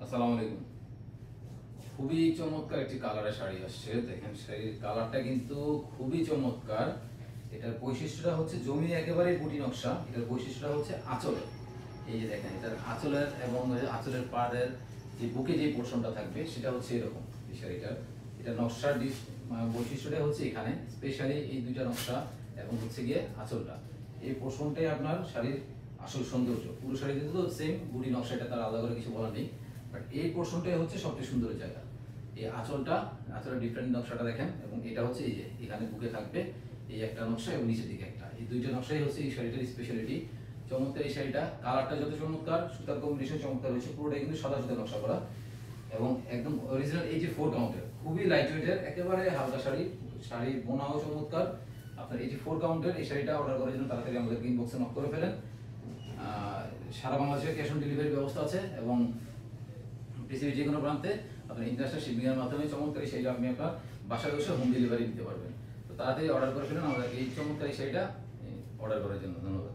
আসসালামু আলাইকুম। খুবই চমৎকার একটি কালারের শাড়ি আসছে। দেখেন শাড়ির কালারটা কিন্তু খুবই চমৎকার। এটার বৈশিষ্ট্যটা হচ্ছে জমি একেবারে গুটি নকশা। এটার বৈশিষ্ট্যটা হচ্ছে আঁচলে। এই যে দেখেন এটার আঁচলের এবং আঁচলের পাড়ের যে বুকে যে পোর্শনটা থাকবে সেটা হচ্ছে এরকম এই শাড়িটার। এটা নকশার বৈশিষ্ট্যটা হচ্ছে এখানে স্পেশালি এই দুইটা নকশা এবং হচ্ছে গিয়ে আঁচলটা। এই পোর্শনটাই আপনার শাড়ির আসল সৌন্দর্য। পুরো শাড়িতে তো সেম গুটি নকশা, এটা তার আলাদা করে কিছু বলার নেই। বাট এই পোর্শনটাই হচ্ছে সবচেয়ে সুন্দরের জায়গা। এই আঁচলের ডিফারেন্ট নকশাটা দেখেন, এবং এটা হচ্ছে এই যে এখানে বুকে থাকবে এই একটা নকশা এবং নিচের দিকে একটা, এই দুইটা নকশাই হচ্ছে এই শাড়িটার স্পেশালিটি। চমৎকার এই শাড়িটা, কালারটা যত চমৎকার, সুতার কম্বিনেশন চমৎকার হয়েছে, পুরোটাই কিন্তু সাদা সুতা নকশা করা এবং একদম অরিজিনাল। এই যে 4 কাউন্টের খুবই লাইট ওয়েটের একেবারে হালকা শাড়ি, শাড়ি বোনাও চমৎকার। আপনার এই যে 4 কাউন্টের এই শাড়িটা অর্ডার করার জন্য তাড়াতাড়ি আমাদের ইনবক্সে নক করে ফেলেন। সারা বাংলাদেশে ক্যাশ অন ডেলিভারি ব্যবস্থা আছে এবং পৃথিবীর যে কোনো প্রান্তে আপনার ইন্টারন্যাশনাল শিপিং এর মাধ্যমে চমৎকার এই শাড়িটা আপনি আপনার বাসায় বসে হোম ডেলিভারি দিতে পারবেন। তো তাড়াতাড়ি অর্ডার করে ফেলেন আমাদের এই চমৎকার এই শাড়িটা অর্ডার করার জন্য। ধন্যবাদ।